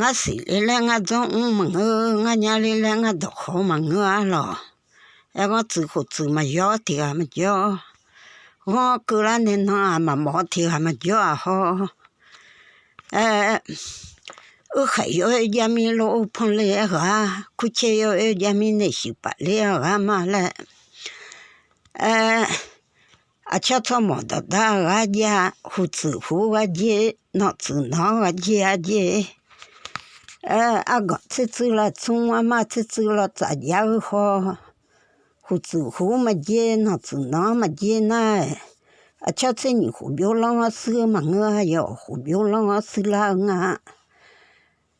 我是哩嘞，我中午嘛我伢哩嘞，我都好嘛我咯，我自乎自嘛要的啊嘛要，我过来年头啊嘛毛的啊嘛要好，我还有一家米老碰来个，估计有一家米那些白了个嘛嘞，吃草毛的大个家，胡子胡个家，脑子脑个家家。个吃了葱啊嘛，吃了炸家伙，胡子胡嘛接，脑子脑嘛接呢。吃你胡标啷个死嘛我要胡标啷个死了啊。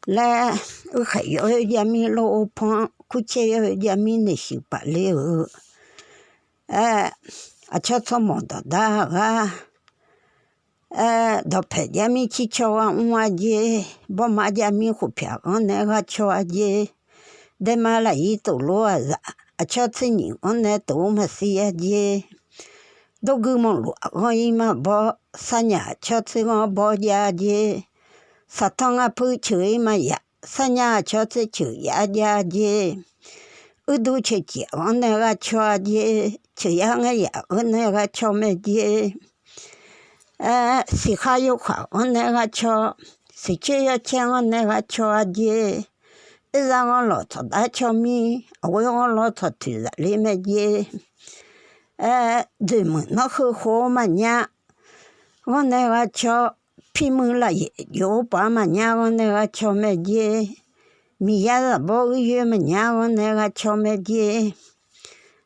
来，我还有一家米老胖，估计有一家米那些白了。吃草毛的大个。到拍家米去吃完我姐，把妈家米胡片我那个吃完姐，等买了一头罗子，吃你我那头嘛是呀姐，都给我罗我一嘛包，三年吃我包家姐，沙汤啊不吃嘛呀，三年吃呀家姐，我都吃姐我那个吃姐，吃呀我呀我那个吃没姐。是还有话我那个吃，是这要钱我那个吃的，让我老早大吃米，我老早推着里面的，对门那很好嘛呀，我那个吃，皮门了也有把嘛呀，我那个吃没的，米也是包个月嘛呀，我那个吃没的，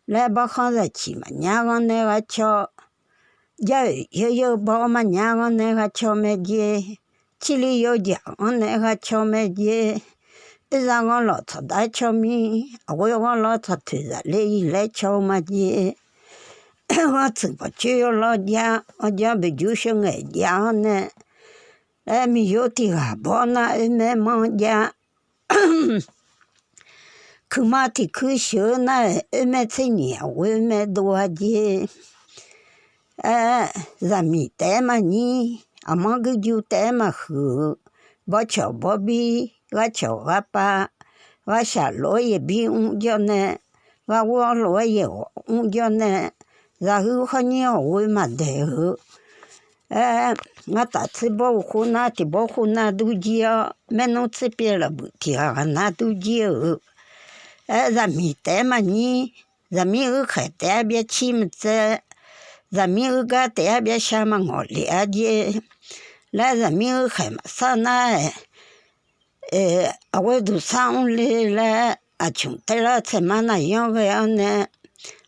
来把好子去嘛呀，我那个吃。有包嘛伢我那个吃没的，家里有家我那个吃没的，让我老早大吃米，我老早推着来吃嘛的，我怎么就有老家，我家不就是爱家呢？没有的啊，包那没忙家，去嘛的去修那没吃年，我没多的。咱米带嘛你，忙个就带嘛喝，不吃不比，我吃我把，我下落也比叫呢，我落也叫呢，然后和你我嘛带喝，我打吃包湖那的包湖那都叫，没弄吃别了不的啊那都叫，咱米带嘛你，咱米还带别吃么子。咱们个带别下嘛我了解，来咱们还嘛啥呢？我都上来了，穷得了怎么那样个样呢？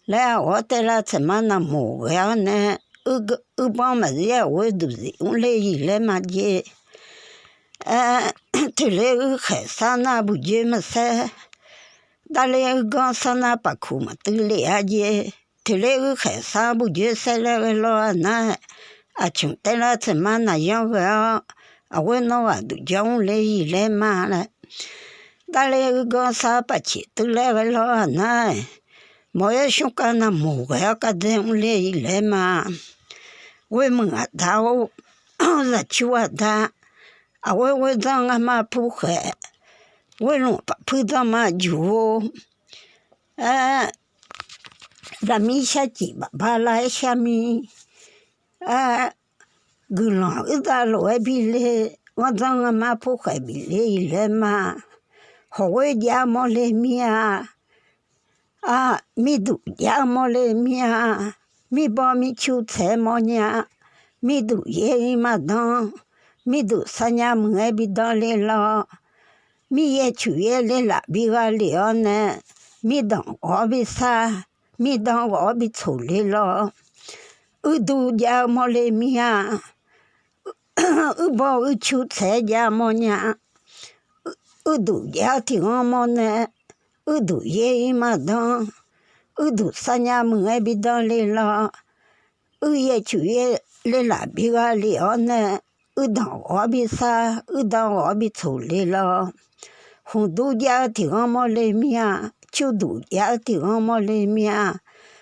来我得了怎么那么个样呢？我帮嘛子我都是用来一来嘛的，后来我还上那不就么噻？大来刚上那把苦嘛都了解。后来我还上不就塞了个老那，穷得了怎么那样个？我那娃都叫我来一来嘛了。大来我刚上把钱都来个老那，没有想干那么个要干的我来一来嘛。我们他我是去我他，我让俺妈不会，我弄把碰到嘛就，咱们下去吧，把来下面，个啷个大路比嘞，我让俺妈不会比嘞来嘛，好我家没来面米都家没来面，米包米韭菜没呢，米都也嘛当，米都三年没比当来了，米也就也来了比个了呢，米当我比啥？米当我比处理了，我都家没来面，我把我韭菜家没呢，我都家听我没呢，我都也嘛当，我都三年没比当来了，我也就也来了比个了呢，我当我比啥？我当我比处理了，红豆家听我没来面。就都家的我没来面，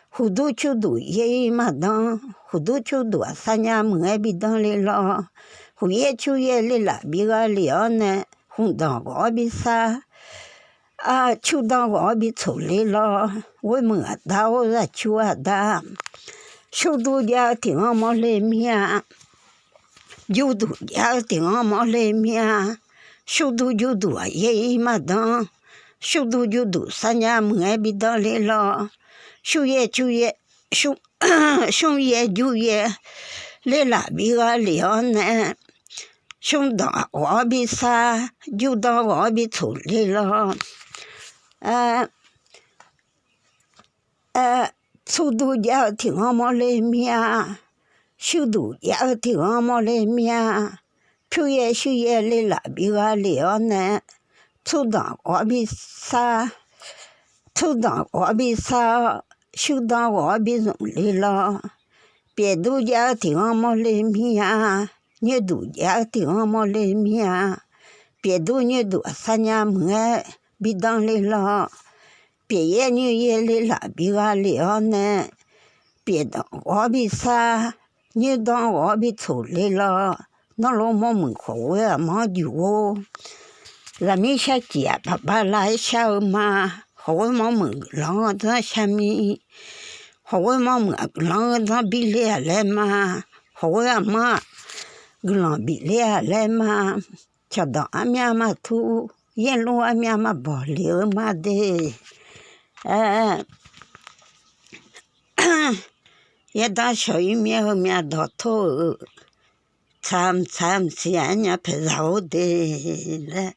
好多就都也嘛当，好多就都三年没比当来了，后也就也来了比个了呢，红当我比啥啊，秋当我比处理了，我们打我在秋打，手都家庭我们来面，有都家庭我们来面，手都就都也嘛当，手都就都三年没比当来了，手也就也手手也就也来了比个了呢。兄当我比啥，就当我比处理了，处都家庭我们来面，手都家庭我们来面，手也手也来了比个了呢，处当我比啥，处当我比啥，手当我比容易了，别都家庭我们来面。你都家庭我们来面，别都你都三年没比当来了，别也你也来了比个了呢，别当我比啥，你当我比处理了，那老么们可我也没就我，那没下家爸爸来小嘛，我们啷个下面，我们啷个比来嘛，我也嘛。Glam bilia lema, chada amia matu, yelo amia maboli made. Yeda shoy mia doto, tam sianya pesao de.